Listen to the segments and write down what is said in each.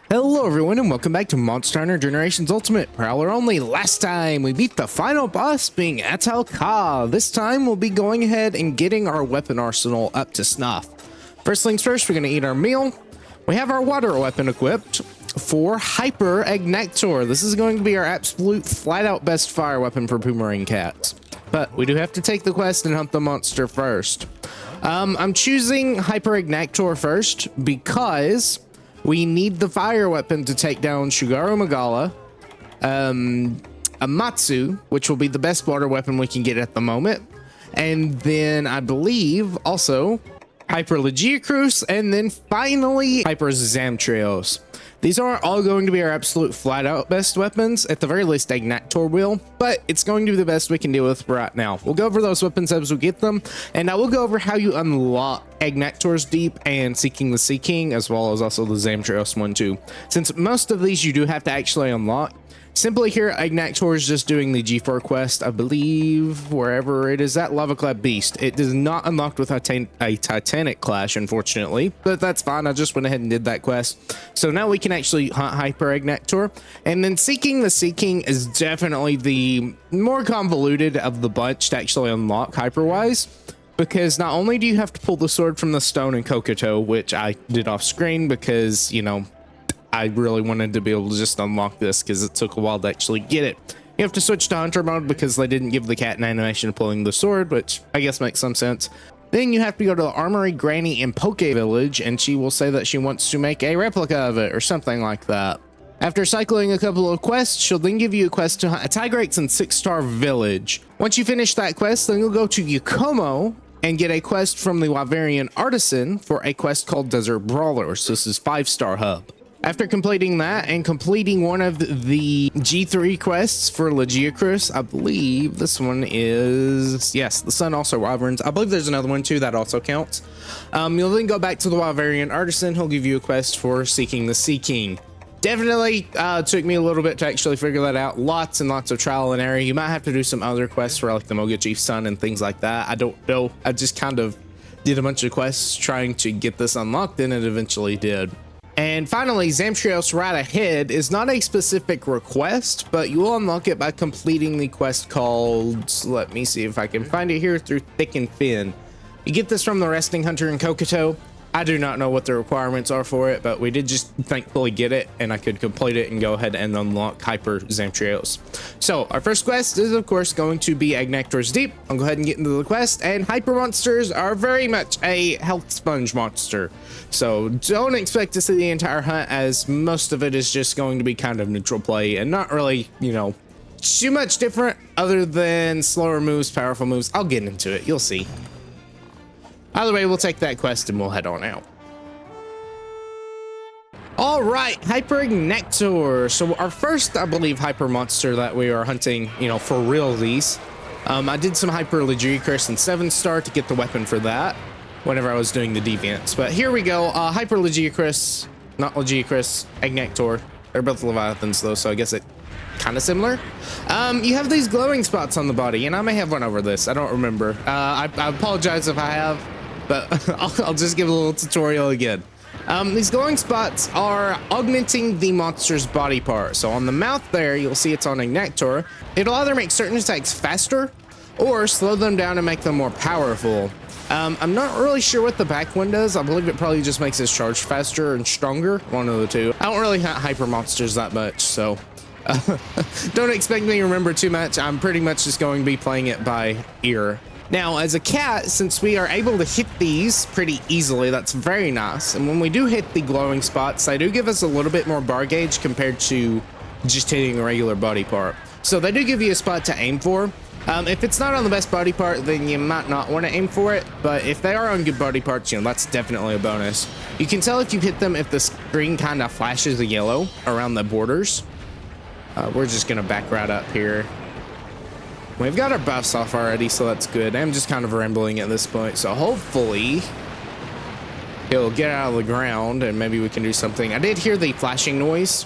Hello everyone and welcome back to Monster Hunter Generations Ultimate Prowler only. Last time we beat the final boss being Atal Ka. This time we'll be going ahead and getting our weapon arsenal up to snuff. First things first, we're going to eat our meal. We have our water weapon equipped for Hyper Ignactor. This is going to be our absolute flat out best fire weapon for Boomerang Cats. But we do have to take the quest and hunt the monster first. I'm choosing Hyper Ignactor first because we need the fire weapon to take down Shugaru Magala, Amatsu, which will be the best water weapon we can get at the moment. And then I believe also Hyper Legiacrus, and then finally Hyper Zamtrios. These are all going to be our absolute flat out best weapons. At the very least, Ignactor will, but it's going to be the best we can deal with right now. We'll go over those weapons as we get them, and I will go over how you unlock Ignactor's Deep and Seeking the Sea King, as well as also the Zamtrios one too. Since most of these you do have to actually unlock. Simply here, Ignactor is just doing the G4 quest, I believe, wherever it is at Lava Clad Beast. It is not unlocked with a Titanic Clash, unfortunately, but that's fine. I just went ahead and did that quest. So now we can actually hunt Hyper Ignactor. And then Seeking the Sea King is definitely the more convoluted of the bunch to actually unlock hyper-wise. Because not only do you have to pull the sword from the stone in Kokoto, which I did off screen because, you know, I really wanted to be able to just unlock this because it took a while to actually get it. You have to switch to hunter mode because they didn't give the cat an animation of pulling the sword, which I guess makes some sense. Then you have to go to the Armory Granny in Poke Village, and she will say that she wants to make a replica of it or something like that. After cycling a couple of quests, she'll then give you a quest to hunt a Tigrex in 6-star Village. Once you finish that quest, then you'll go to Yukomo and get a quest from the Wyverian Artisan for a quest called Desert Brawler. So this is 5-star hub. After completing that and completing one of the G3 quests for Legiacrus, I believe this one is, yes, the Sun Also Wyverns. I believe there's another one too that also counts. You'll then go back to the Wyverian Artisan. He'll give you a quest for Seeking the Sea King. Definitely took me a little bit to actually figure that out. Lots and lots of trial and error. You might have to do some other quests for like the Moga Chief's son and things like that. I don't know. I just kind of did a bunch of quests trying to get this unlocked, and it eventually did. And finally, Zamtrios right ahead is not a specific request, but you will unlock it by completing the quest called, let me see if I can find it here, through Thick and Fin. You get this from the Resting Hunter in Kokoto. I do not know what the requirements are for it, but we did just thankfully get it, and I could complete it and go ahead and unlock Hyper Zamtrios. So our first quest is of course going to be Ignactor's Deep. I'll go ahead and get into the quest, and hyper monsters are very much a health sponge monster. So don't expect to see the entire hunt, as most of it is just going to be kind of neutral play and not really, you know, too much different other than slower moves, powerful moves. I'll get into it, you'll see. Either way, we'll take that quest and we'll head on out. All right, Hyper Ignactor. So our first, I believe, hyper monster that we are hunting, you know, for realsies. I did some Hyper Legiacrus in 7-star to get the weapon for that whenever I was doing the deviants. But here we go, Hyper Legiacrus, not Legiacrus, Ignactor. They're both Leviathans though, so I guess it kind of similar. You have these glowing spots on the body, and I may have one over this. I don't remember. I apologize if I have, but I'll just give a little tutorial again. These glowing spots are augmenting the monster's body part. So on the mouth there, you'll see it's on Ignactor. It'll either make certain attacks faster or slow them down and make them more powerful. I'm not really sure what the back one does. I believe it probably just makes his charge faster and stronger. One of the two. I don't really hunt hyper monsters that much, so don't expect me to remember too much. I'm pretty much just going to be playing it by ear. Now, as a cat, since we are able to hit these pretty easily, that's very nice. And when we do hit the glowing spots, they do give us a little bit more bar gauge compared to just hitting a regular body part. So they do give you a spot to aim for. If it's not on the best body part, then you might not want to aim for it. But if they are on good body parts, you know, that's definitely a bonus. You can tell if you hit them if the screen kind of flashes a yellow around the borders. We're just going to back right up here. We've got our buffs off already, so that's good. I'm just kind of rambling at this point, so hopefully he'll get out of the ground and maybe we can do something. I did hear the flashing noise,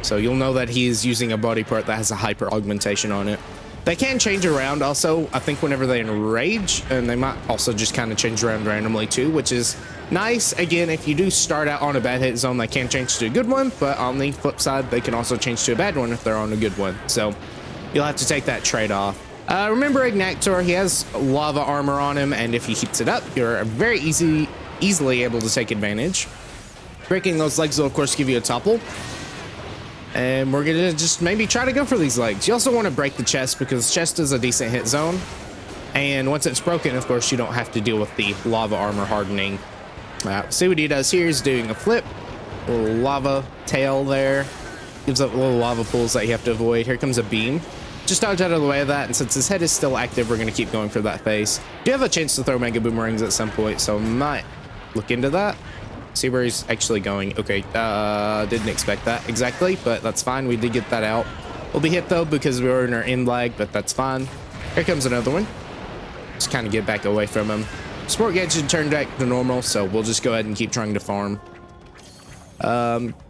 so you'll know that he's using a body part that has a hyper augmentation on it. They can change around also, I think, whenever they enrage, and they might also just kind of change around randomly too, which is nice. Again, if you do start out on a bad hit zone, they can change to a good one, but on the flip side, they can also change to a bad one if they're on a good one. So you'll have to take that trade-off. Remember Ignator, he has lava armor on him, and if he keeps it up, you're very easily able to take advantage. Breaking those legs will, of course, give you a topple. And we're gonna just maybe try to go for these legs. You also want to break the chest because chest is a decent hit zone. And once it's broken, of course, you don't have to deal with the lava armor hardening. See what he does here. He's doing a flip. A little lava tail there. Gives up little lava pools that you have to avoid. Here comes a beam. Just dodge out of the way of that. And since his head is still active, we're going to keep going for that face. You have a chance to throw mega boomerangs at some point, so might look into that. See where he's actually going. Okay, didn't expect that exactly, but that's fine. We did get that out. We'll be hit though because we were in our end lag, but that's fine. Here comes another one. Just kind of get back away from him. Sport gadget turned back to normal, so we'll just go ahead and keep trying to farm.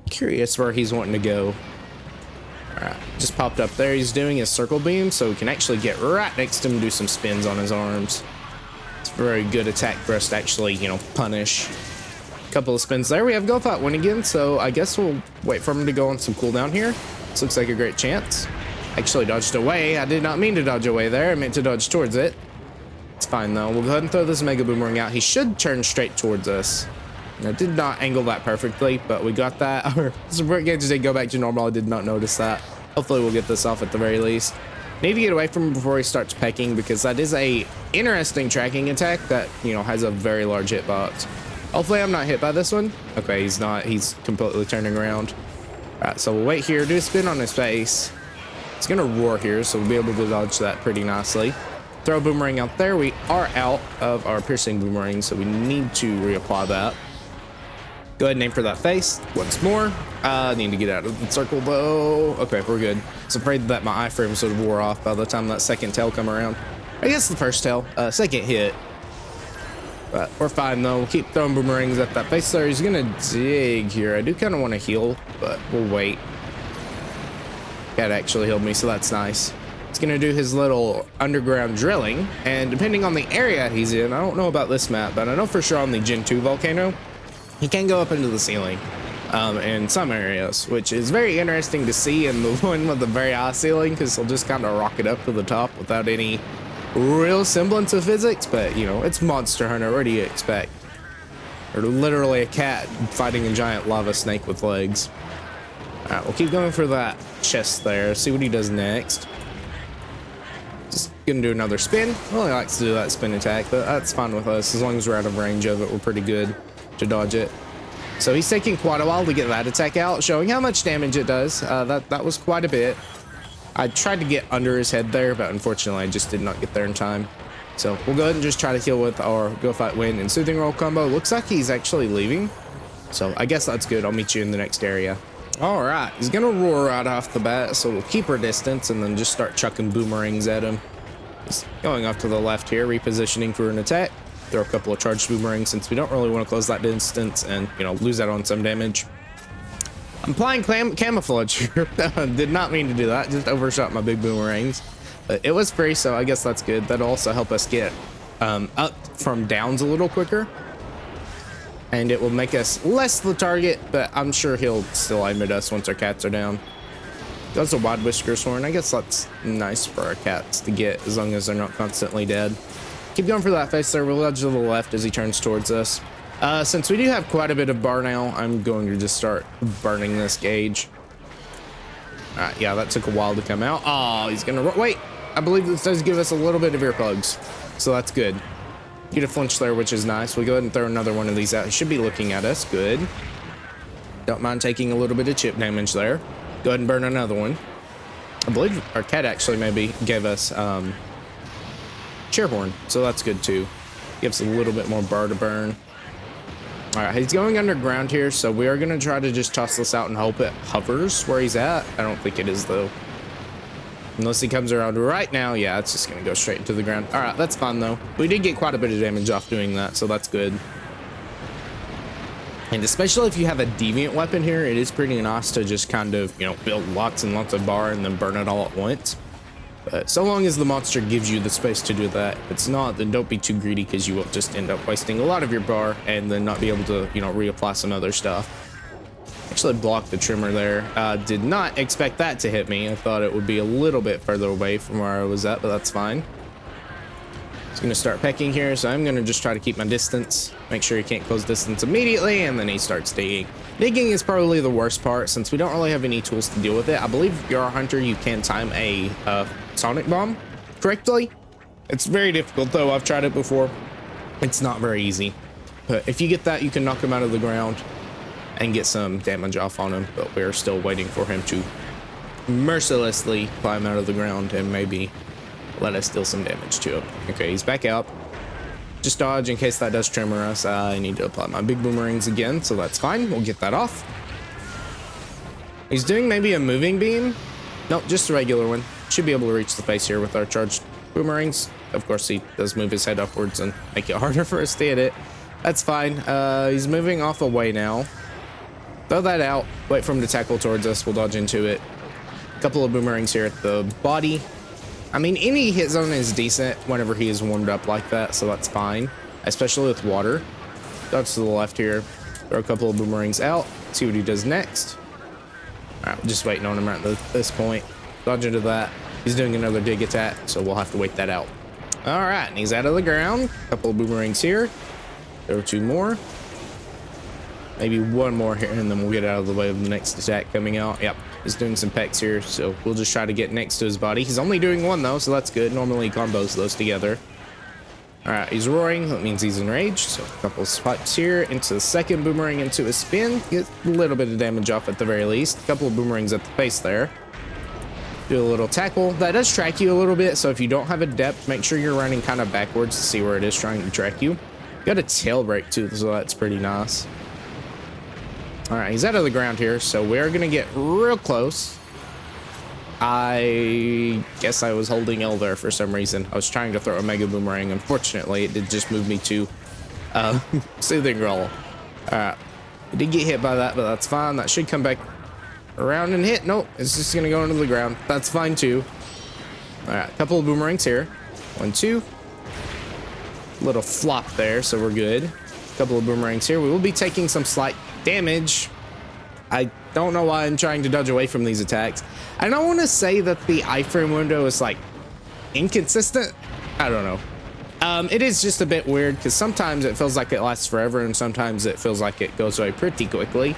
Curious where he's wanting to go. Alright, just popped up there. He's doing his circle beam, so we can actually get right next to him and do some spins on his arms. It's a very good attack for us to actually, you know, punish. Couple of spins there. We have go fight win again, so I guess we'll wait for him to go on some cooldown here. This looks like a great chance. Actually dodged away. I did not mean to dodge away there. I meant to dodge towards it. It's fine though. We'll go ahead and throw this mega boomerang out. He should turn straight towards us. I did not angle that perfectly, but we got that. Our support gauges did go back to normal. I did not notice that. Hopefully we'll get this off at the very least. Need to get away from him before he starts pecking because that is a interesting tracking attack that, you know, has a very large hitbox. Hopefully I'm not hit by this one. Okay, he's not. He's completely turning around. All right, so we'll wait here. Do a spin on his face. It's going to roar here, so we'll be able to dodge that pretty nicely. Throw a boomerang out there. We are out of our piercing boomerang, so we need to reapply that. Go ahead and aim for that face once more. Need to get out of the circle, though. Okay, we're good. I was afraid that my iframes would have wore off by the time that second tail come around. I guess the first tail. Second hit. But we're fine though. We'll keep throwing boomerangs at that face there. He's gonna dig here. I do kind of want to heal, but we'll wait. Cat actually healed me, so that's nice. He's gonna do his little underground drilling, and depending on the area he's in, I don't know about this map, but I know for sure on the Gen 2 volcano, he can go up into the ceiling in some areas, which is very interesting to see in the one with the very high ceiling, because he'll just kind of rocket up to the top without any real semblance of physics. But you know, it's Monster Hunter. What do you expect? Or literally a cat fighting a giant lava snake with legs. All right, we'll keep going for that chest there. See what he does next. Just gonna do another spin. Well, he likes to do that spin attack, but that's fine with us as long as we're out of range of it. We're pretty good to dodge it. So he's taking quite a while to get that attack out, showing how much damage it does. That was quite a bit. I tried to get under his head there, but unfortunately I just did not get there in time. So we'll go ahead and just try to heal with our Go Fight Win and Soothing Roll combo. Looks like he's actually leaving, so I guess that's good. I'll meet you in the next area. All right, he's gonna roar right off the bat, so we'll keep our distance and then just start chucking boomerangs at him. He's going off to the left here, repositioning for an attack. Throw a couple of charged boomerangs since we don't really want to close that distance and, you know, lose out on some damage. I'm applying camouflage here. Did not mean to do that. Just overshot my big boomerangs. But it was free, so I guess that's good. That'll also help us get up from downs a little quicker. And it will make us less the target, but I'm sure he'll still aim at us once our cats are down. That's a Wide Whiskers horn. I guess that's nice for our cats to get as long as they're not constantly dead. Keep going for that face there. We'll edge to the left as he turns towards us. Since we do have quite a bit of bar now, I'm going to just start burning this gauge. Alright, yeah, that took a while to come out. Oh, he's gonna wait. I believe this does give us a little bit of earplugs, so that's good. Get a flinch there, which is nice. We'll go ahead and throw another one of these out. He should be looking at us. Good. Don't mind taking a little bit of chip damage there. Go ahead and burn another one. I believe our cat actually maybe gave us chair horn, so that's good too. Gives a little bit more bar to burn. All right, he's going underground here, so we are gonna try to just toss this out and hope it hovers where he's at. I don't think it is though. Unless he comes around right now, yeah, it's just gonna go straight into the ground. All right, that's fine though. We did get quite a bit of damage off doing that, so that's good. And especially if you have a deviant weapon here, it is pretty nice to just kind of, you know, build lots and lots of bar and then burn it all at once. But so long as the monster gives you the space to do that, if it's not, then don't be too greedy because you will just end up wasting a lot of your bar and then not be able to, you know, reapply some other stuff. Actually blocked the trimmer there. Did not expect that to hit me. I thought it would be a little bit further away from where I was at, but that's fine. He's going to start pecking here, so I'm going to just try to keep my distance. Make sure he can't close distance immediately, and then he starts digging. Digging is probably the worst part since we don't really have any tools to deal with it. I believe if you're a hunter, you can time a sonic bomb correctly. It's very difficult though. I've tried it before. It's not very easy, but if you get that, you can knock him out of the ground and get some damage off on him. But we're still waiting for him to mercilessly climb out of the ground and maybe let us deal some damage to him. Okay, he's back out. Just dodge in case that does trimmer us. I need to apply my big boomerangs again, so that's fine. We'll get that off. He's doing maybe a moving beam. Nope, just a regular one. Should be able to reach the face here with our charged boomerangs. Of course, he does move his head upwards and make it harder for us to hit it. That's fine. He's moving off away now. Throw that out. Wait for him to tackle towards us. We'll dodge into it. A couple of boomerangs here at the body. I mean, any hit zone is decent whenever he is warmed up like that, so that's fine, especially with water. Dodge to the left here. Throw a couple of boomerangs out. See what he does next. All right, just waiting on him right at this point. Dodge into that. He's doing another dig attack, so we'll have to wait that out. All right, and he's out of the ground. A couple of boomerangs here. Throw two more. Maybe one more here, and then we'll get out of the way of the next attack coming out. Yep, he's doing some pecks here, so we'll just try to get next to his body. He's only doing one, though, so that's good. Normally, he combos those together. All right, he's roaring. That means he's enraged. So a couple of swipes here into the second boomerang into his spin. Get a little bit of damage off at the very least. A couple of boomerangs at the face there. Do a little tackle. That does track you a little bit, so if you don't have a depth, make sure you're running kind of backwards to see where it is trying to track you. Got a tail break, too, so that's pretty nice. All right, he's out of the ground here, so we're gonna get real close. I guess I was holding L there for some reason. I was trying to throw a mega boomerang. Unfortunately, it did just move me to soothing roll. All right, I did get hit by that, but that's fine. That should come back around and hit. Nope, it's just gonna go into the ground. That's fine too. All right, a couple of boomerangs here. 1, 2. Little flop there, so we're good. A couple of boomerangs here. We will be taking some slight damage. I don't know why I'm trying to dodge away from these attacks. I don't want to say that the iframe window is like inconsistent. I don't know. It is just a bit weird because sometimes it feels like it lasts forever and sometimes it feels like it goes away pretty quickly.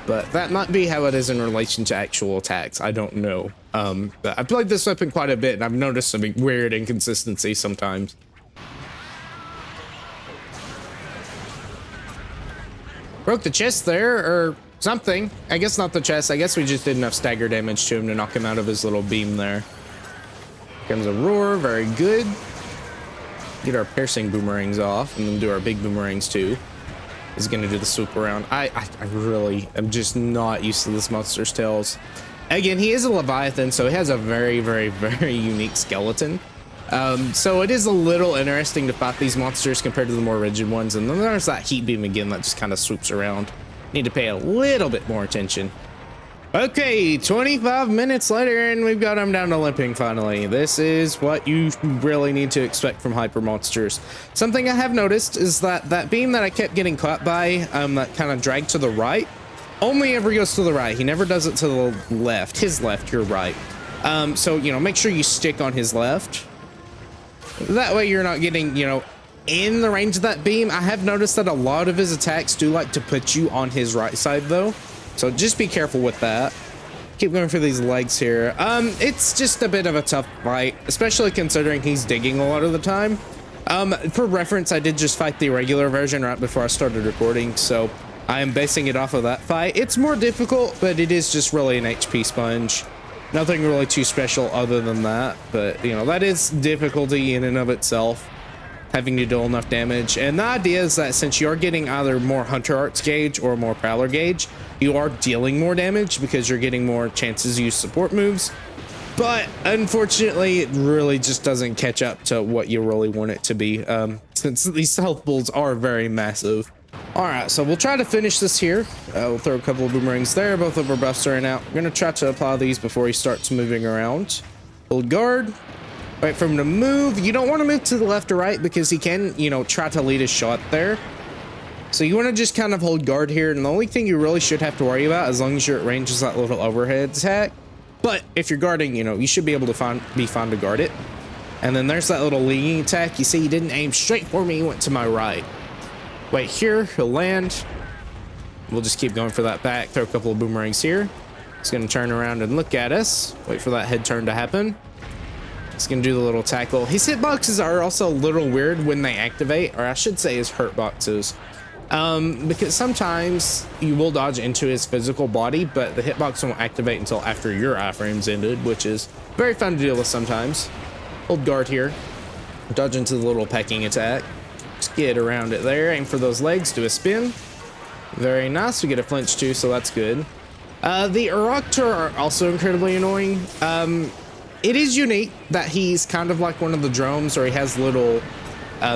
But that might be how it is in relation to actual attacks. I don't know. But I played this weapon quite a bit and I've noticed some weird inconsistency sometimes. Broke the chest there, or something. I guess not the chest. I guess we just did enough stagger damage to him to knock him out of his little beam there. Comes a roar. Very good. Get our piercing boomerangs off and then do our big boomerangs too. He's going to do the swoop around. I really am just not used to this monster's tails. Again, he is a Leviathan, so he has a very, very, very unique skeleton. So it is a little interesting to fight these monsters compared to the more rigid ones. And then there's that heat beam again that just kind of swoops around. Need to pay a little bit more attention. Okay, 25 minutes later and we've got him down to limping finally. This is what you really need to expect from hyper monsters. Something I have noticed is that beam that I kept getting caught by, that kind of dragged to the right, only ever goes to the right. He never does it to the left. His left, your right. So, you know, make sure you stick on his left. That way you're not getting, you know, in the range of that beam. I have noticed that a lot of his attacks do like to put you on his right side though. So just be careful with that. Keep going for these legs here. It's just a bit of a tough fight, especially considering he's digging a lot of the time. For reference, I did just fight the regular version right before I started recording, so I am basing it off of that fight. It's more difficult, but it is just really an HP sponge. Nothing really too special other than that, but you know, that is difficulty in and of itself, having to deal enough damage. And the idea is that since you're getting either more Hunter Arts gauge or more Prowler gauge, you are dealing more damage because you're getting more chances to use support moves. But unfortunately, it really just doesn't catch up to what you really want it to be, since these health pools are very massive. All right, so we'll try to finish this here. We'll throw a couple of boomerangs there. Both of our buffs are in out. We're going to try to apply these before he starts moving around. Hold guard. Wait for him to move. You don't want to move to the left or right because he can, you know, try to lead a shot there. So you want to just kind of hold guard here. And the only thing you really should have to worry about, as long as you're at range, is that little overhead attack. But if you're guarding, you know, you should be able to be fine to guard it. And then there's that little leading attack. You see, he didn't aim straight for me. He went to my right. Wait here. He'll land. We'll just keep going for that back. Throw a couple of boomerangs here. He's going to turn around and look at us. Wait for that head turn to happen. He's going to do the little tackle. His hitboxes are also a little weird when they activate, or I should say his hurt boxes. Because sometimes you will dodge into his physical body, but the hitbox won't activate until after your iframes ended, which is very fun to deal with sometimes. Hold guard here. Dodge into the little pecking attack. Just get around it there. Aim for those legs. Do a spin. Very nice. We get a flinch too, so that's good. The Erector are also incredibly annoying. It is unique that he's kind of like one of the drones, or he has little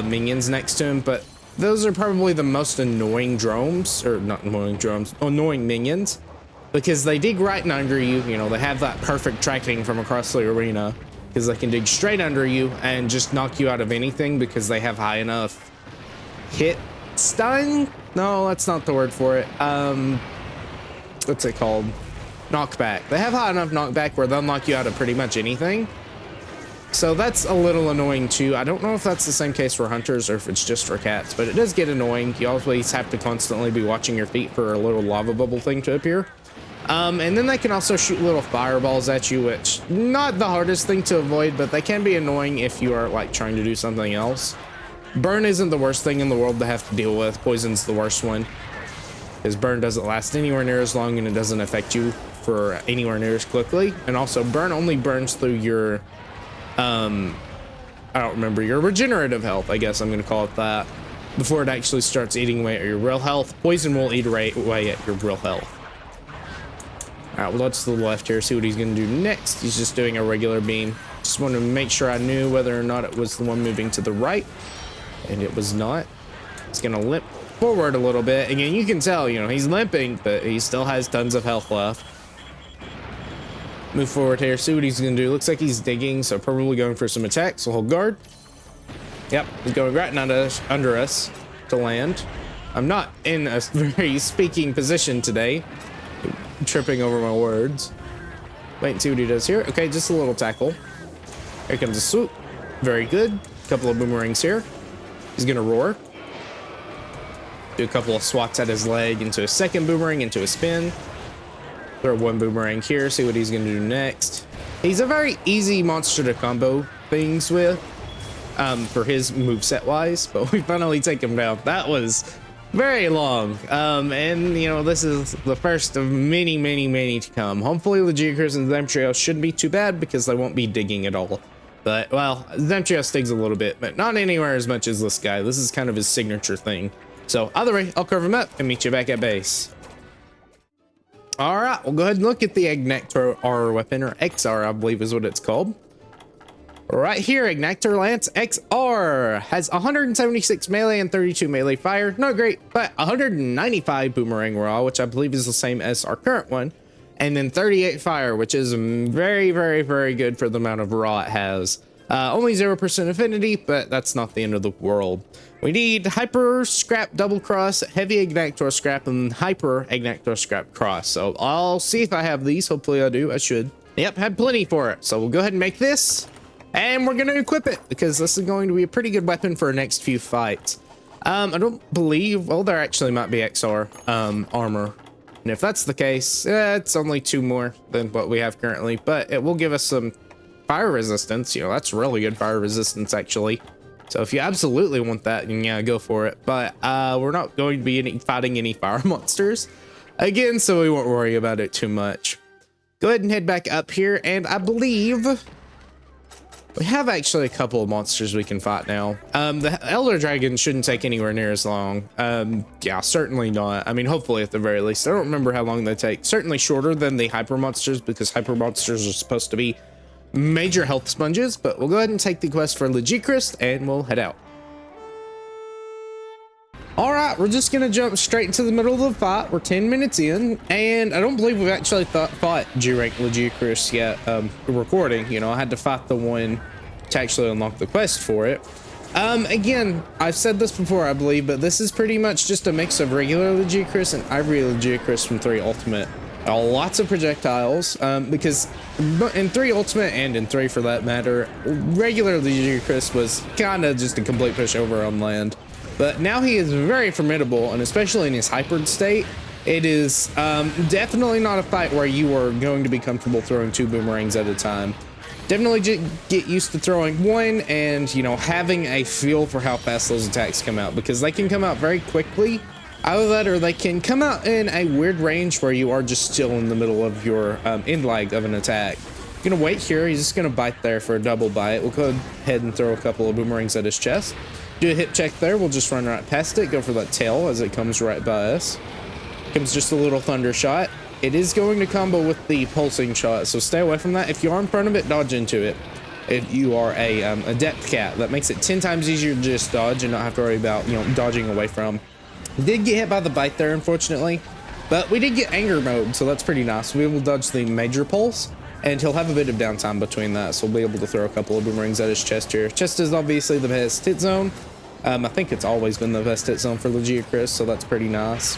minions next to him, but those are probably the most annoying drones, or not annoying drones, annoying minions, because they dig right under you. You know, they have that perfect tracking from across the arena, because they can dig straight under you and just knock you out of anything because they have high enough hit stun. No, that's not the word for it. What's it called? Knockback. They have high enough knockback where they'll knock you out of pretty much anything. So that's a little annoying too. I don't know if that's the same case for hunters or if it's just for cats, but it does get annoying. You always have to constantly be watching your feet for a little lava bubble thing to appear. And then they can also shoot little fireballs at you, which not the hardest thing to avoid, but they can be annoying if you are like trying to do something else. Burn isn't the worst thing in the world to have to deal with. Poison's the worst one, because burn doesn't last anywhere near as long and it doesn't affect you for anywhere near as quickly. And also burn only burns through your I don't remember, your regenerative health, I guess I'm gonna call it that, before it actually starts eating away at your real health. Poison will eat away at your real health. All right, well, let's to the left here, see what he's gonna do next. He's just doing a regular beam. Just wanted to make sure I knew whether or not it was the one moving to the right, and it was not. He's gonna limp forward a little bit. Again, you can tell, you know, he's limping, but he still has tons of health left. Move forward here, see what he's gonna do. Looks like he's digging, so probably going for some attacks. So hold guard. Yep, he's going right under us to land. I'm not in a very speaking position today. Tripping over my words. Wait and see what he does here. Okay, just a little tackle. Here comes a swoop. Very good. Couple of boomerangs here. He's gonna roar. Do a couple of swats at his leg into a second boomerang, into a spin. Throw one boomerang here, see what he's gonna do next. He's a very easy monster to combo things with, for his moveset wise, but we finally take him down. That was very long. And you know, this is the first of many, many, many to come. Hopefully the Geocruise and Zemtrios shouldn't be too bad because they won't be digging at all. But, well, Zemtrios digs a little bit, but not anywhere as much as this guy. This is kind of his signature thing. So, either way, I'll curve him up and meet you back at base. Alright, we'll go ahead and look at the Ignactor R weapon, or XR, I believe is what it's called. Right here, Ignactor Lance XR has 176 melee and 32 melee fire. Not great, but 195 boomerang raw, which I believe is the same as our current one. And then 38 fire, which is very, very, very good for the amount of raw it has. Only 0% affinity, but that's not the end of the world. We need Hyper Scrap Double Cross, Heavy Ignactor Scrap, and Hyper Ignactor Scrap Cross. So I'll see if I have these. Hopefully I do. I should. Yep, had plenty for it. So we'll go ahead and make this. And we're going to equip it because this is going to be a pretty good weapon for our next few fights. I don't believe, well, there actually might be XR armor. And if that's the case, it's only 2 more than what we have currently, but it will give us some fire resistance. You know, that's really good fire resistance, actually. So if you absolutely want that, then yeah, go for it. But we're not going to be fighting any fire monsters again, so we won't worry about it too much. Go ahead and head back up here, and I believe we have actually a couple of monsters we can fight now. The Elder Dragon shouldn't take anywhere near as long. Yeah, certainly not. I mean, hopefully at the very least. I don't remember how long they take. Certainly shorter than the Hyper Monsters, because Hyper Monsters are supposed to be major health sponges. But we'll go ahead and take the quest for Legicrest, and we'll head out. All right, we're just gonna jump straight into the middle of the fight. We're 10 minutes in, and I don't believe we've actually fought G-Rank Legicrus yet. Recording, you know, I had to fight the one to actually unlock the quest for it. Again, I've said this before, I believe, but this is pretty much just a mix of regular Legicrus and Ivory Legicrus from 3 Ultimate. Lots of projectiles, because in 3 Ultimate and in 3 for that matter, regular Legicrus was kind of just a complete pushover on land. But now he is very formidable, and especially in his hybrid state, it is definitely not a fight where you are going to be comfortable throwing 2 boomerangs at a time. Definitely get used to throwing 1 and, you know, having a feel for how fast those attacks come out, because they can come out very quickly. Either that or they can come out in a weird range where you are just still in the middle of your end leg of an attack. Gonna wait here. He's just gonna bite there for a double bite. We'll go ahead and throw a couple of boomerangs at his chest. Do a hip check there. We'll just run right past it. Go for that tail as it comes right by us. Comes just a little thunder shot. It is going to combo with the pulsing shot, so stay away from that. If you are in front of it, dodge into it. If you are a depth cat, that makes it 10 times easier to just dodge and not have to worry about, you know, dodging away from. We did get hit by the bite there, unfortunately, but we did get anger mode, so that's pretty nice. We will dodge the major pulse, and he'll have a bit of downtime between that, so we'll be able to throw a couple of boomerangs at his chest here. Chest is obviously the best hit zone. I think it's always been the best hit zone for Legicrus, so that's pretty nice.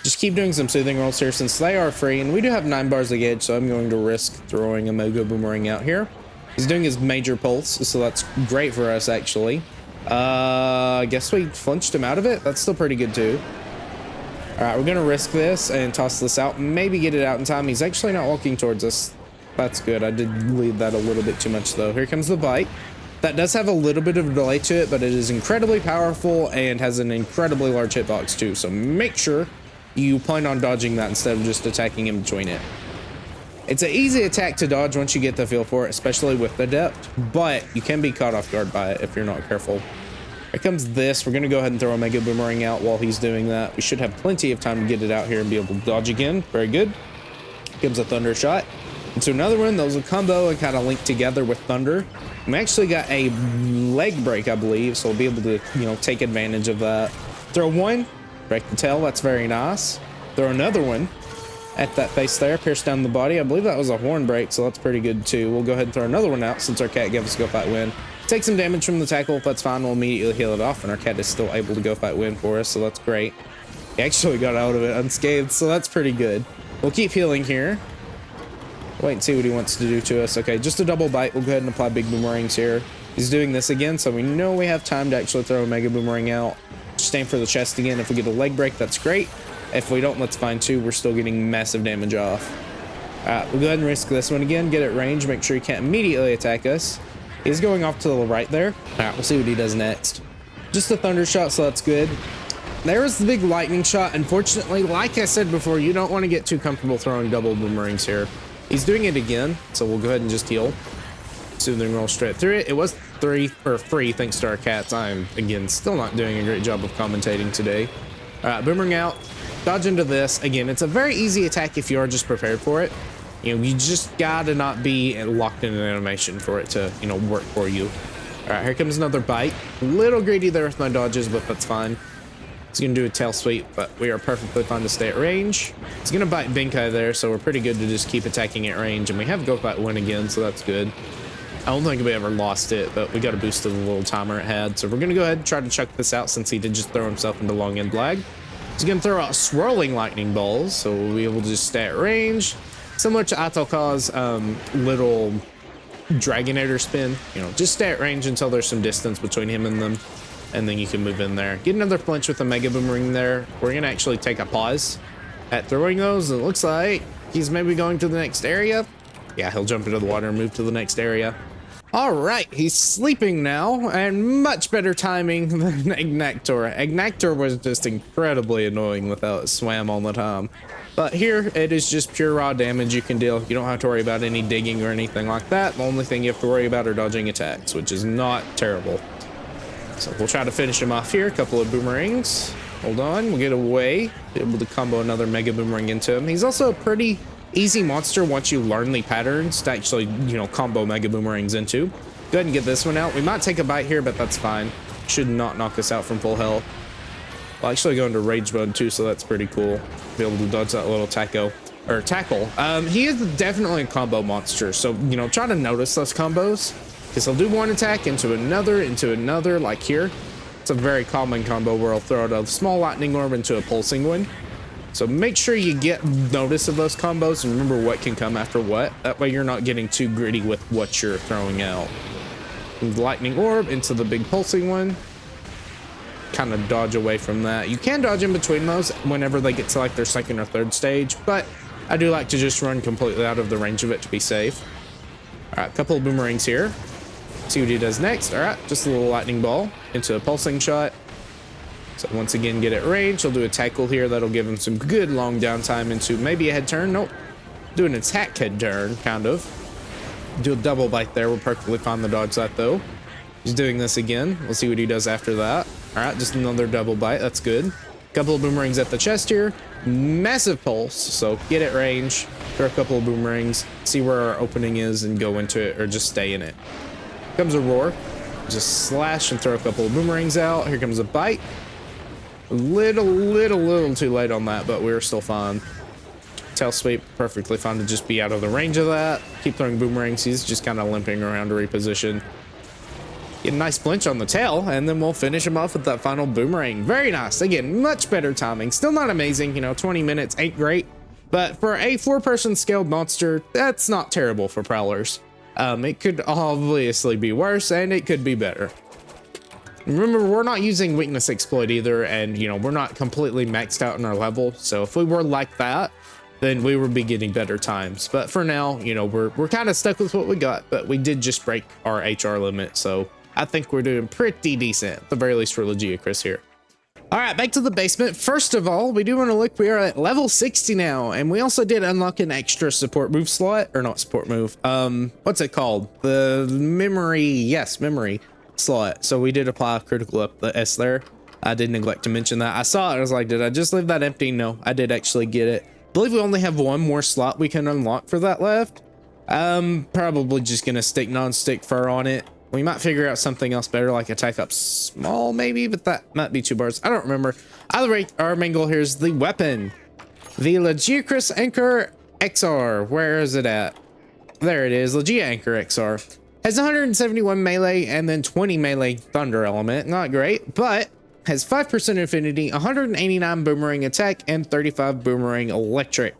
Just keep doing some soothing rolls here since they are free, and we do have 9 bars of gauge, so I'm going to risk throwing a Mega Boomerang out here. He's doing his major pulse, so that's great for us, actually. I guess we flinched him out of it. That's still pretty good, too. All right, we're going to risk this and toss this out. Maybe get it out in time. He's actually not walking towards us. That's good. I did lead that a little bit too much, though. Here comes the bite. That does have a little bit of a delay to it, but it is incredibly powerful and has an incredibly large hitbox too. So make sure you plan on dodging that instead of just attacking in between it. It's an easy attack to dodge once you get the feel for it, especially with the depth, but you can be caught off guard by it if you're not careful. Here comes this. We're going to go ahead and throw a Mega Boomerang out while he's doing that. We should have plenty of time to get it out here and be able to dodge again. Very good. Here comes a Thunder Shot. Into another one. Those will combo and kind of link together with Thunder. We actually got a leg break, I believe, so we'll be able to, you know, take advantage of that. Throw one, break the tail. That's very nice. Throw another one at that face there, pierce down the body. I believe that was a horn break, so that's pretty good too. We'll go ahead and throw another one out since our cat gave us a go fight win. Take some damage from the tackle. If that's fine, we'll immediately heal it off, and our cat is still able to go fight win for us, so that's great. He actually got out of it unscathed, so that's pretty good. We'll keep healing here. Wait and see what he wants to do to us. Okay, just a double bite. We'll go ahead and apply big boomerangs here. He's doing this again, so we know we have time to actually throw a Mega Boomerang out. Just aim for the chest again. If we get a leg break, that's great. If we don't, that's fine too. We're still getting massive damage off. We'll go ahead and risk this one again. Get it range. Make sure he can't immediately attack us. He's going off to the right there. All right, we'll see what he does next. Just a Thunder Shot, so that's good. There's the big Lightning Shot. Unfortunately, like I said before, you don't want to get too comfortable throwing double boomerangs here. He's doing it again, so we'll go ahead and just heal. Soothing roll straight through it. It was free thanks to our cats. I'm, again, still not doing a great job of commentating today. All right, boomerang out. Dodge into this. Again, it's a very easy attack if you are just prepared for it. You know, you just gotta not be locked in an animation for it to, you know, work for you. All right, here comes another bite. A little greedy there with my dodges, but that's fine. He's gonna do a tail sweep, but we are perfectly fine to stay at range. He's gonna bite Binkai there, so we're pretty good to just keep attacking at range, and we have go fight win again, so that's good. I don't think we ever lost it, but we got a boost to the little timer it had, so we're gonna go ahead and try to chuck this out since he did just throw himself into long end lag. He's gonna throw out swirling lightning balls, so we'll be able to just stay at range. Similar to Atolka's little Dragonator spin, you know, just stay at range until there's some distance between him and them, and then you can move in there. Get another flinch with a Mega Boomerang there. We're gonna actually take a pause at throwing those. It looks like he's maybe going to the next area. Yeah, he'll jump into the water and move to the next area. All right, he's sleeping now, and much better timing than Agnactor. Agnactor was just incredibly annoying without it swam all the time. But here, it is just pure raw damage you can deal. You don't have to worry about any digging or anything like that. The only thing you have to worry about are dodging attacks, which is not terrible. So we'll try to finish him off here. A couple of boomerangs. Hold on, we'll get away. Be able to combo another Mega Boomerang into him. He's also a pretty easy monster once you learn the patterns to actually, you know, combo Mega Boomerangs into. Go ahead and get this one out. We might take a bite here, but that's fine. Should not knock us out from full health. I'll actually go into rage mode too, so that's pretty cool. Be able to dodge that little tackle. He is definitely a combo monster, so you know, try to notice those combos, because he'll do one attack into another, like here. It's a very common combo where he'll throw out a small lightning orb into a pulsing one. So make sure you get notice of those combos and remember what can come after what. That way you're not getting too greedy with what you're throwing out. Lightning orb into the big pulsing one. Kind of dodge away from that. You can dodge in between those whenever they get to like their second or third stage, but I do like to just run completely out of the range of it to be safe. All right, a couple of boomerangs here. See what he does next. All right, just a little lightning ball into a pulsing shot. So once again, get at range. He'll do a tackle here. That'll give him some good long downtime into maybe a head turn. Nope. Do an attack head turn, kind of. Do a double bite there. We're perfectly fine to dodge that though. He's doing this again. We'll see what he does after that. All right, just another double bite. That's good. Couple of boomerangs at the chest here. Massive pulse. So get at range. Throw a couple of boomerangs. See where our opening is and go into it or just stay in it. Comes a roar. Just slash and throw a couple of boomerangs out. Here comes a bite. A little too late on that, but we're still fine. Tail sweep, perfectly fine to just be out of the range of that. Keep throwing boomerangs. He's just kind of limping around to reposition. Get a nice flinch on the tail, and then we'll finish him off with that final boomerang. Very nice. Again, much better timing. Still not amazing. You know, 20 minutes ain't great, but for a 4-person scaled monster, that's not terrible for Prowlers. It could obviously be worse, and it could be better. Remember, we're not using weakness exploit either, and you know, we're not completely maxed out in our level. So if we were like that, then we would be getting better times. But for now, you know, we're kind of stuck with what we got, but we did just break our HR limit. So I think we're doing pretty decent, at the very least for Legiacris here. All right, back to the basement. First of all, we do want to look, we are at level 60 now, and we also did unlock an extra support move slot, or not support move. What's it called? The memory slot. So we did apply a critical up the S there. I did neglect to mention that. I saw it. I was like, did I just leave that empty? No, I did actually get it. I believe we only have one more slot we can unlock for that left. Probably just gonna stick non-stick fur on it. We might figure out something else better, like attack up small maybe, but that might be 2 bars. I don't remember. Either way, our main goal here is the weapon. The Legiacris Anchor XR. Where is it at? There it is. Legia Anchor XR. Has 171 melee and then 20 melee thunder element. Not great, but has 5% affinity, 189 boomerang attack, and 35 boomerang electric.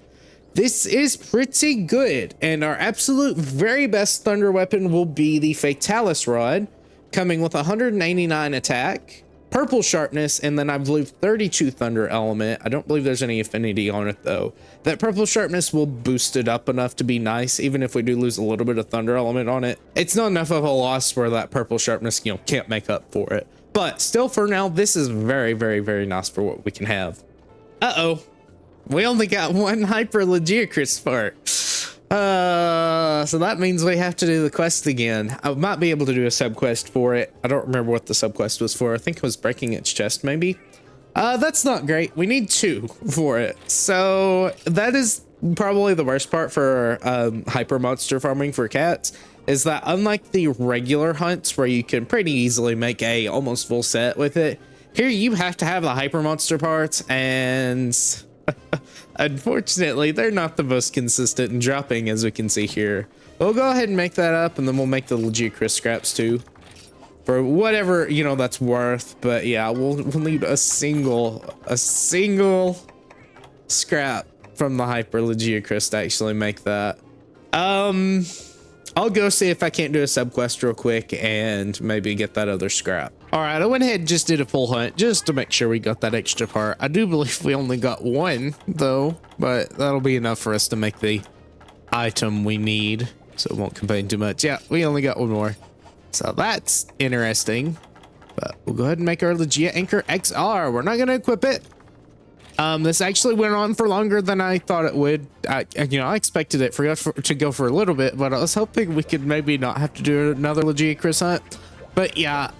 This is pretty good, and our absolute very best thunder weapon will be the Fatalis Rod, coming with 189 attack, purple sharpness, and then I believe 32 thunder element. I don't believe there's any affinity on it though. That purple sharpness will boost it up enough to be nice, even if we do lose a little bit of thunder element on it. It's not enough of a loss where that purple sharpness, you know, can't make up for it. But still, for now, this is very, very, very nice for what we can have. Uh-oh. We only got one Hyper Legiacris part. So that means we have to do the quest again. I might be able to do a subquest for it. I don't remember what the subquest was for. I think it was breaking its chest, maybe. That's not great. We need 2 for it. So that is probably the worst part for hyper monster farming for cats, is that unlike the regular hunts where you can pretty easily make a almost full set with it, here you have to have the hyper monster parts, and unfortunately they're not the most consistent in dropping, as we can see here. We'll go ahead and make that up, and then we'll make the Legiacris scraps too, for whatever, you know, that's worth. But yeah, we'll need a single scrap from the Hyper Legiacris to actually make that. I'll go see if I can't do a subquest real quick and maybe get that other scrap. All right, I went ahead and just did a full hunt just to make sure we got that extra part. I do believe we only got 1 though, but that'll be enough for us to make the item we need, so it won't complain too much. Yeah, we only got 1 more. So that's interesting, but we'll go ahead and make our Legia Anchor XR. We're not going to equip it. This actually went on for longer than I thought it would. I expected it to go for a little bit, but I was hoping we could maybe not have to do another Legiacris hunt. But yeah,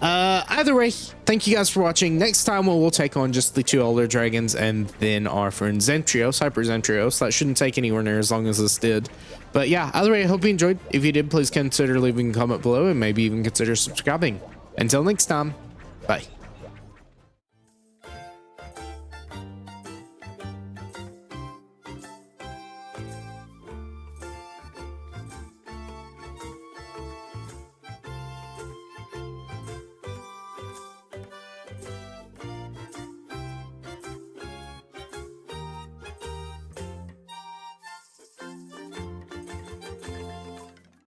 either way, thank you guys for watching. Next time we'll take on just the 2 older dragons and then our friend Zentrios, Hyper Zentrios. That shouldn't take anywhere near as long as this did. But yeah, either way, I hope you enjoyed. If you did, please consider leaving a comment below and maybe even consider subscribing. Until next time, bye.